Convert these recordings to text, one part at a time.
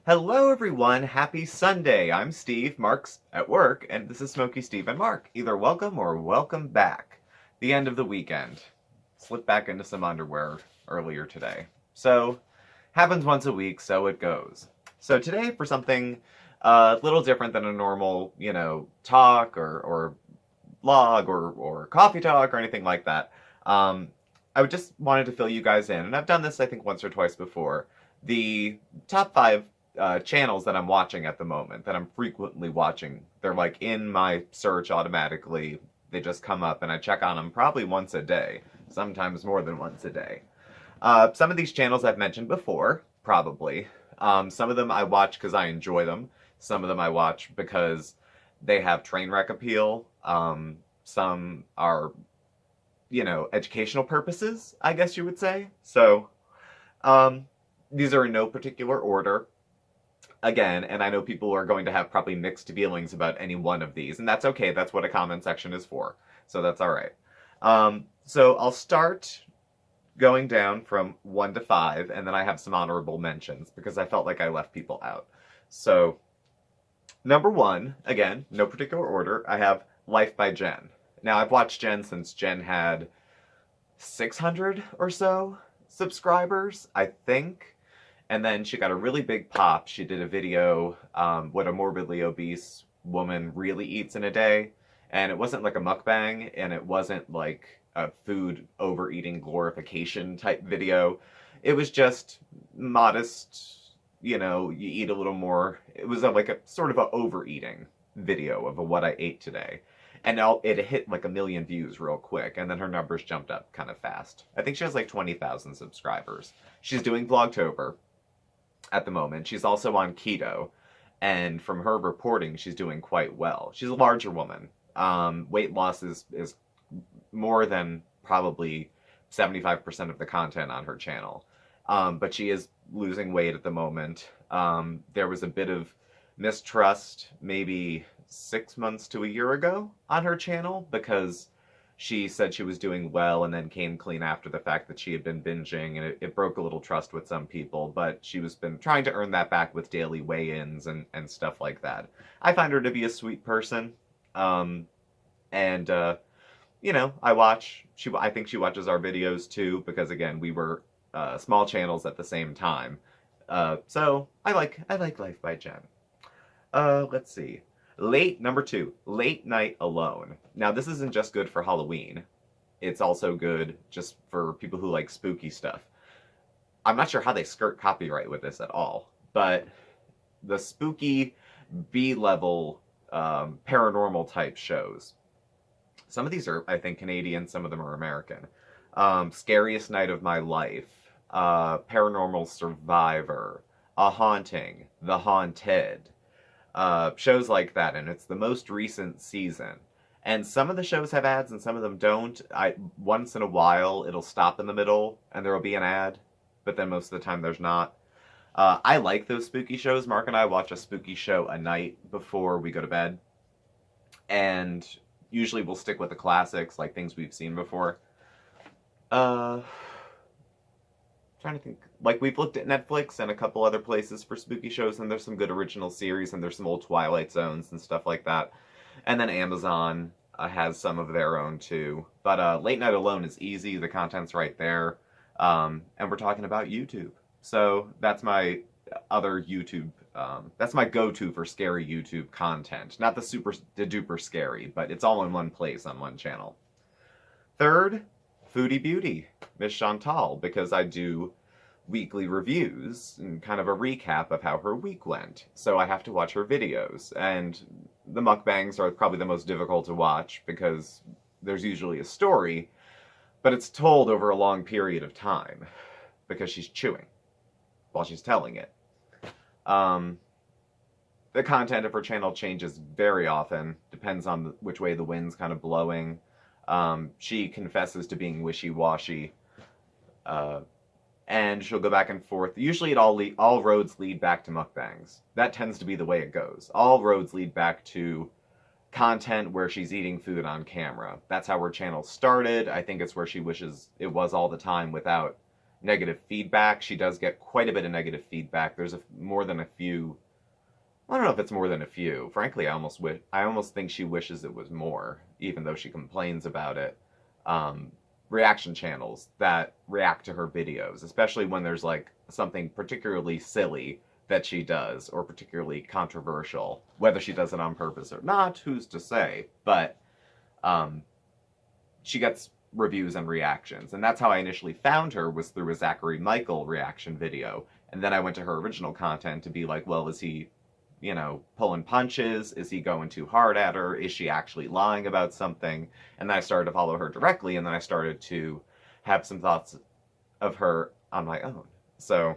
Hello, everyone. Happy Sunday. I'm Steve. Mark's at work, and this is Smokey Steve and Mark. Either welcome or welcome back. The end of the weekend. Slipped back into some underwear earlier today. So, happens once a week, so it goes. So, today, for something a little different than a normal, talk or vlog or coffee talk or anything like that, I would just wanted to fill you guys in. And I've done this, I think, once or twice before. The top five channels that I'm watching at the moment, that I'm frequently watching. They're like in my search automatically. They just come up and I check on them probably once a day, sometimes more than once a day. Some of these channels I've mentioned before, probably. Some of them I watch because I enjoy them. Some of them I watch because they have train wreck appeal. Some are, educational purposes, I guess you would say. So, um, these are in no particular order again, and I know people are going to have probably mixed feelings about any one of these, and that's okay. That's what a comment section is for. So that's all right. So I'll start going down from 1 to 5, and then I have some honorable mentions because I felt like I left people out. So, number one, again, no particular order, I have LifebyJen. Now, I've watched Jen since Jen had 600 or so subscribers, I think. And then she got a really big pop. She did a video, what a morbidly obese woman really eats in a day. And it wasn't like a mukbang, and it wasn't like a food overeating glorification type video. It was just modest, you eat a little more. It was like a sort of a overeating video of what I ate today. And now it hit like 1 million views real quick, and then her numbers jumped up kind of fast. I think she has like 20,000 subscribers. She's doing Vlogtober at the moment. She's also on keto, and from her reporting, she's doing quite well. She's a larger woman. Weight loss is more than probably 75% of the content on her channel. But she is losing weight at the moment. There was a bit of mistrust maybe 6 months to a year ago on her channel because she said she was doing well and then came clean after the fact that she had been binging, and it broke a little trust with some people, but she was been trying to earn that back with daily weigh-ins and stuff like that. I find her to be a sweet person. And I think she watches our videos too, because again, we were small channels at the same time. So I like LifebyJen. Let's see. Number two, late night alone. Now, this isn't just good for Halloween. It's also good just for people who like spooky stuff. I'm not sure how they skirt copyright with this at all, but the spooky B-level paranormal type shows. Some of these are, I think, Canadian. Some of them are American. Scariest Night of My Life, Paranormal Survivor, A Haunting, The Haunted, shows like that, and it's the most recent season. And some of the shows have ads and some of them don't. Once in a while it'll stop in the middle and there'll be an ad, but then most of the time there's not. I like those spooky shows. Mark and I watch a spooky show a night before we go to bed, and usually we'll stick with the classics, like things we've seen before. Uh, Trying to think. Like, we've looked at Netflix and a couple other places for spooky shows, and there's some good original series, and there's some old Twilight Zones and stuff like that. And then Amazon has some of their own too. But Late Night Alone is easy. The content's right there. And we're talking about YouTube. So that's my other YouTube. That's my go-to for scary YouTube content. Not the super the duper scary, but it's all in one place on one channel. Third, Foodie Beauty, Miss Chantal, because I do weekly reviews and kind of a recap of how her week went. So I have to watch her videos, and the mukbangs are probably the most difficult to watch because there's usually a story, but it's told over a long period of time because she's chewing while she's telling it. The content of her channel changes very often, depends on which way the wind's kind of blowing. She confesses to being wishy-washy, and she'll go back and forth. Usually all roads lead back to mukbangs. That tends to be the way it goes. All roads lead back to content where she's eating food on camera. That's how her channel started. I think it's where she wishes it was all the time without negative feedback. She does get quite a bit of negative feedback. There's more than a few. I don't know if it's more than a few. Frankly, I almost think she wishes it was more, even though she complains about it. Um, Reaction channels that react to her videos, especially when there's like something particularly silly that she does or particularly controversial. Whether she does it on purpose or not, who's to say? But um, she gets reviews and reactions, and that's how I initially found her, was through a Zachary Michael reaction video. And then I went to her original content to be like, well, is he, pulling punches? Is he going too hard at her? Is she actually lying about something? And then I started to follow her directly, and then I started to have some thoughts of her on my own. So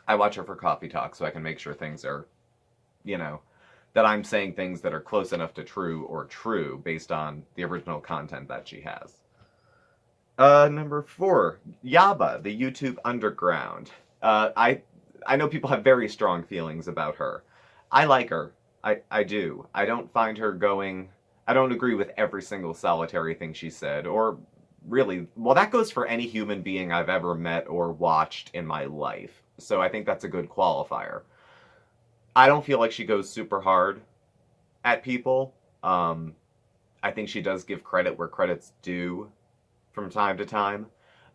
I watch her for coffee talk so I can make sure things are, you know, that I'm saying things that are close enough to true based on the original content that she has. Number 4, Yaba, the YouTube Underground. I know people have very strong feelings about her. I like her. I do. I don't find her going. I don't agree with every single solitary thing she said, or really, well, that goes for any human being I've ever met or watched in my life. So I think that's a good qualifier. I don't feel like she goes super hard at people. I think she does give credit where credit's due from time to time.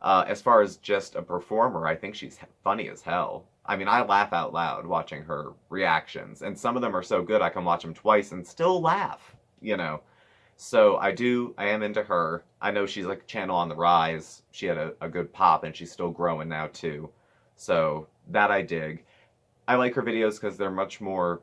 As far as just a performer, I think she's funny as hell. I mean, I laugh out loud watching her reactions, and some of them are so good I can watch them twice and still laugh, So I am into her. I know she's like a channel on the rise. She had a good pop, and she's still growing now too. So that I dig. I like her videos because they're much more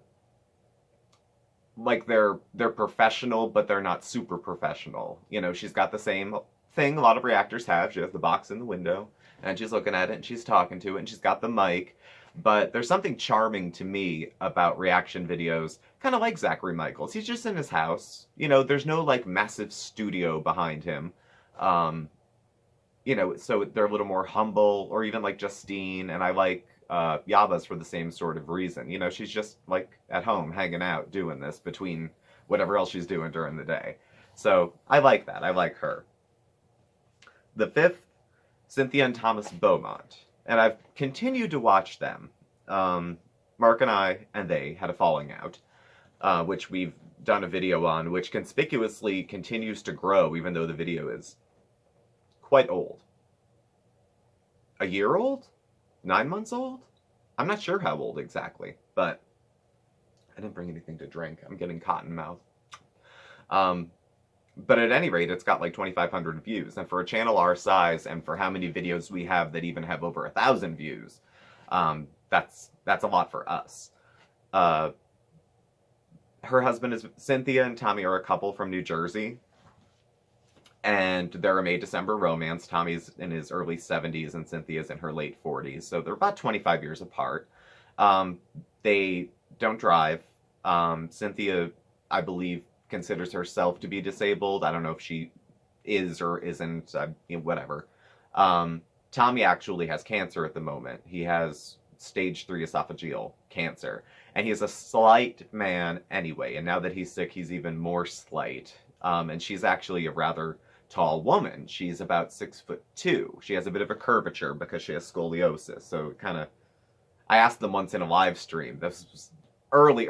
like they're professional, but they're not super professional. She's got the same thing a lot of reactors have. She has the box in the window, and she's looking at it, and she's talking to it, and she's got the mic. But there's something charming to me about reaction videos, kind of like Zachary Michaels. He's just in his house. There's no like massive studio behind him. So they're a little more humble, or even like Justine, and I like Yaba's for the same sort of reason. She's just like at home hanging out doing this between whatever else she's doing during the day. So I like that. I like her. The 5th, Cynthia and Thomas Beaumont. And I've continued to watch them. Mark and I and they had a falling out, which we've done a video on, which conspicuously continues to grow even though the video is quite old. A year old? 9 months old? I'm not sure how old exactly, but I didn't bring anything to drink. I'm getting cotton mouth. But at any rate, it's got like 2,500 views. And for a channel our size, and for how many videos we have that even have over 1,000 views, that's a lot for us. Her husband is Cynthia, and Tommy are a couple from New Jersey. And they're a May-December romance. Tommy's in his early 70s and Cynthia's in her late 40s. So they're about 25 years apart. They don't drive. Cynthia, I believe, considers herself to be disabled. I don't know if she is or isn't, whatever. Tommy actually has cancer at the moment. He has stage 3 esophageal cancer. And he's a slight man anyway. And now that he's sick, he's even more slight. And she's actually a rather tall woman. She's about 6'2". She has a bit of a curvature because she has scoliosis. So I asked them once in a live stream. This was early,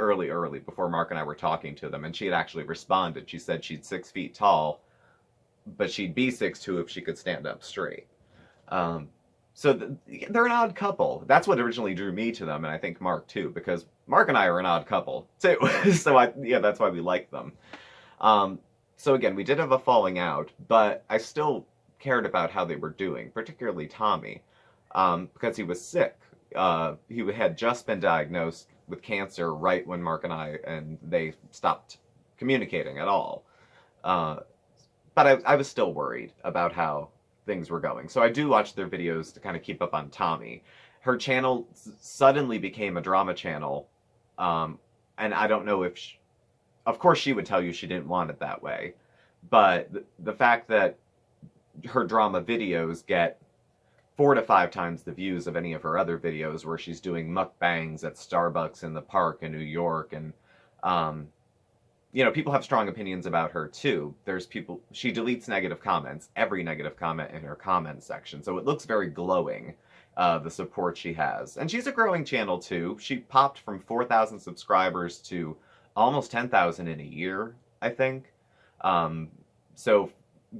before Mark and I were talking to them, and she had actually responded. She said she's 6 feet tall, but she'd be 6'2" if she could stand up straight. So they're an odd couple. That's what originally drew me to them, and I think Mark too, because Mark and I are an odd couple too. So that's why we like them. So again, we did have a falling out, but I still cared about how they were doing, particularly Tommy, because he was sick. He had just been diagnosed with cancer right when Mark and they stopped communicating at all. But I was still worried about how things were going. So I do watch their videos to kind of keep up on Tommy. Her channel suddenly became a drama channel, and I don't know if of course she would tell you she didn't want it that way, but the fact that her drama videos get 4 to 5 times the views of any of her other videos, where she's doing mukbangs at Starbucks in the park in New York, and people have strong opinions about her too. She deletes negative comments, every negative comment in her comment section. So it looks very glowing, the support she has. And she's a growing channel too. She popped from 4,000 subscribers to almost 10,000 in a year, I think. So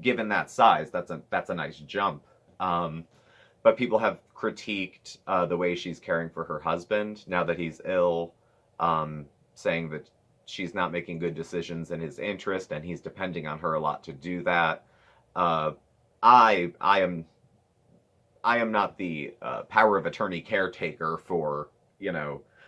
given that size, that's a nice jump. But people have critiqued the way she's caring for her husband now that he's ill, saying that she's not making good decisions in his interest, and he's depending on her a lot to do that. I am not the power of attorney caretaker for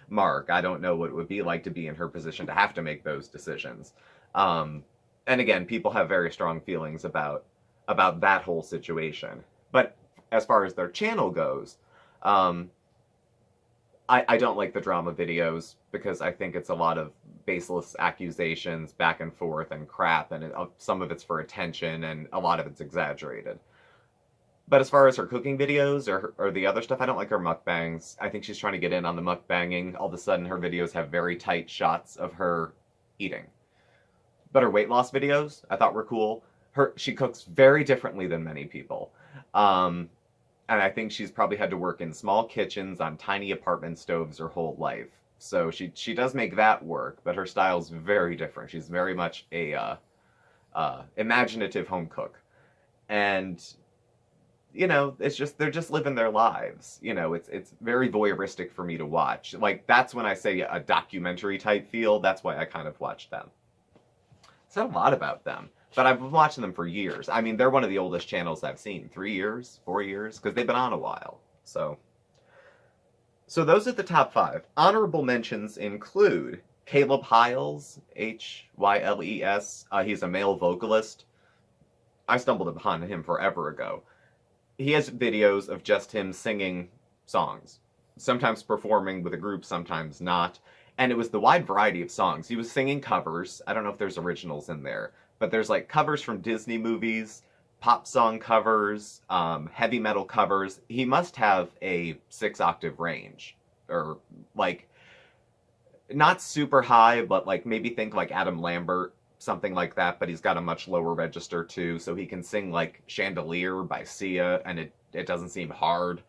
Mark. I don't know what it would be like to be in her position to have to make those decisions. And again, people have very strong feelings about that whole situation. But as far as their channel goes, I don't like the drama videos because I think it's a lot of baseless accusations back and forth and crap, and some of it's for attention and a lot of it's exaggerated. But as far as her cooking videos or the other stuff, I don't like her mukbangs. I think she's trying to get in on the mukbanging. All of a sudden, her videos have very tight shots of her eating. But her weight loss videos, I thought were cool. She cooks very differently than many people. And I think she's probably had to work in small kitchens on tiny apartment stoves her whole life. So she does make that work, but her style's very different. She's very much a imaginative home cook. And it's just they're just living their lives. It's very voyeuristic for me to watch. Like, that's when I say a documentary type feel. That's why I kind of watch them. Said a lot about them, but I've been watching them for years. I mean, they're one of the oldest channels I've seen. 3 years, 4 years, because they've been on a while. So those are the top 5. Honorable mentions include Caleb Hyles, Hyles. He's a male vocalist. I stumbled upon him forever ago. He has videos of just him singing songs, sometimes performing with a group, sometimes not. And it was the wide variety of songs. He was singing covers. I don't know if there's originals in there, but there's like covers from Disney movies, pop song covers, heavy metal covers. He must have a 6-octave range, or like not super high, but like maybe think like Adam Lambert, something like that, but he's got a much lower register too, so he can sing like Chandelier by Sia, and it doesn't seem hard.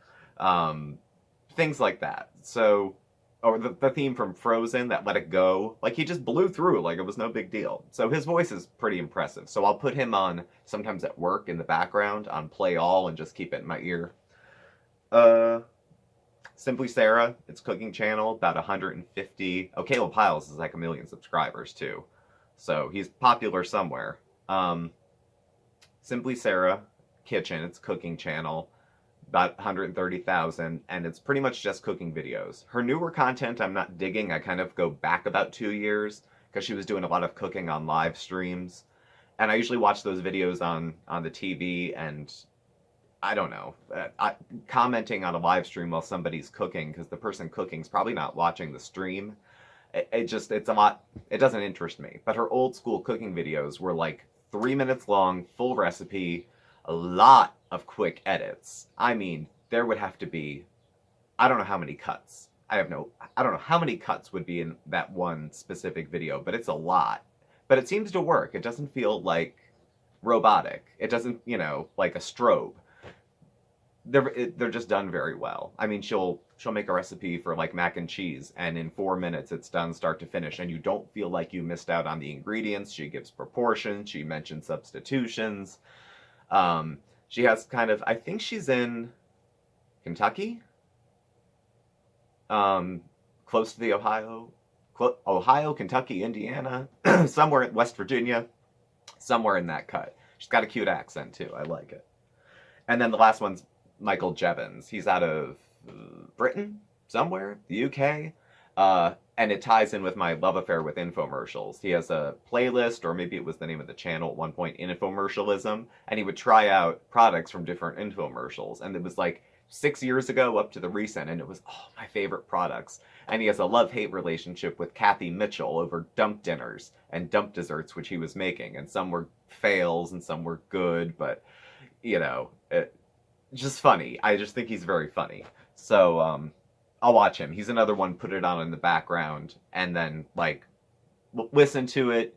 Things like that. So, or the theme from Frozen, that Let It Go, like he just blew through like it was no big deal. So his voice is pretty impressive. So I'll put him on sometimes at work in the background on Play All and just keep it in my ear. Simply Sarah, it's cooking channel, about 150. Oh, Caleb Hyles is like 1 million subscribers too. So he's popular somewhere. Simply Sarah Kitchen, it's cooking channel, about 130,000, and it's pretty much just cooking videos. Her newer content I'm not digging. I kind of go back about 2 years because she was doing a lot of cooking on live streams, and I usually watch those videos on the TV, and I don't know, commenting on a live stream while somebody's cooking, because the person cooking's probably not watching the stream. It's a lot, it doesn't interest me. But her old school cooking videos were like 3 minutes long, full recipe, a lot of quick edits. I mean, there would have to be, I don't know how many cuts. I don't know how many cuts would be in that one specific video, but it's a lot. But it seems to work. It doesn't feel like robotic. It doesn't, like a strobe. They're just done very well. I mean, she'll make a recipe for like mac and cheese, and in 4 minutes it's done start to finish, and you don't feel like you missed out on the ingredients. She gives proportions. She mentions substitutions. She has kind of, I think she's in Kentucky, close to the Ohio, Kentucky, Indiana, somewhere in West Virginia, somewhere in that cut. She's got a cute accent too. I like it. And then the last one's Michael Jevons. He's out of Britain, somewhere, the UK. And it ties in with my love affair with infomercials. He has a playlist, or maybe it was the name of the channel at one point, Infomercialism, and he would try out products from different infomercials. And it was like 6 years ago up to the recent, and it was, my favorite products. And he has a love-hate relationship with Kathy Mitchell over dump dinners and dump desserts, which he was making. And some were fails and some were good, but, just funny. I just think he's very funny. So, I'll watch him. He's another one, put it on in the background, and then, listen to it,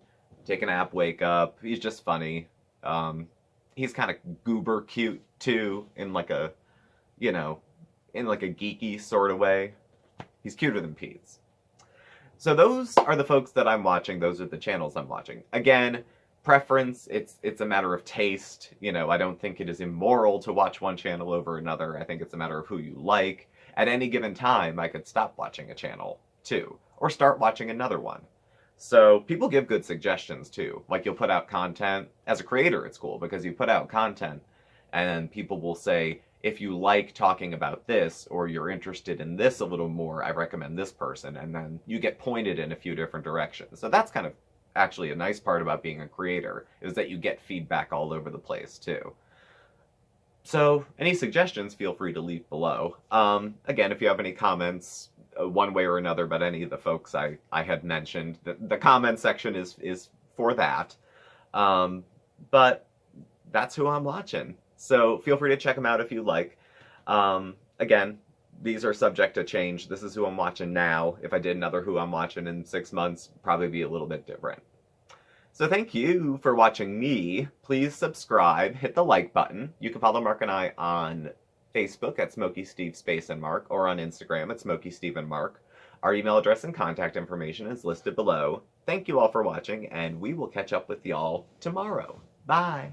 take a nap, wake up. He's just funny. He's kind of goober cute too, in like a, you know, in like a geeky sort of way. He's cuter than Pete's. So those are the folks that I'm watching. Those are the channels I'm watching. Again, preference, it's a matter of taste. You know, I don't think it is immoral to watch one channel over another. I think it's a matter of who you like. At any given time, I could stop watching a channel too, or start watching another one. So people give good suggestions too. Like you'll put out content. As a creator, it's cool because you put out content and people will say, if you like talking about this or you're interested in this a little more, I recommend this person. And then you get pointed in a few different directions. So that's kind of actually a nice part about being a creator, is that you get feedback all over the place too. So any suggestions, feel free to leave below. Again, if you have any comments, one way or another, but any of the folks I had mentioned, the comment section is for that. But that's who I'm watching. So feel free to check them out if you like. Again, these are subject to change. This is who I'm watching now. If I did another who I'm watching in 6 months, probably be a little bit different. So thank you for watching me. Please subscribe, hit the like button. You can follow Mark and I on Facebook at SmokeySteveAndMarc or on Instagram at SmokeySteveAndMarc. Our email address and contact information is listed below. Thank you all for watching, and we will catch up with y'all tomorrow. Bye!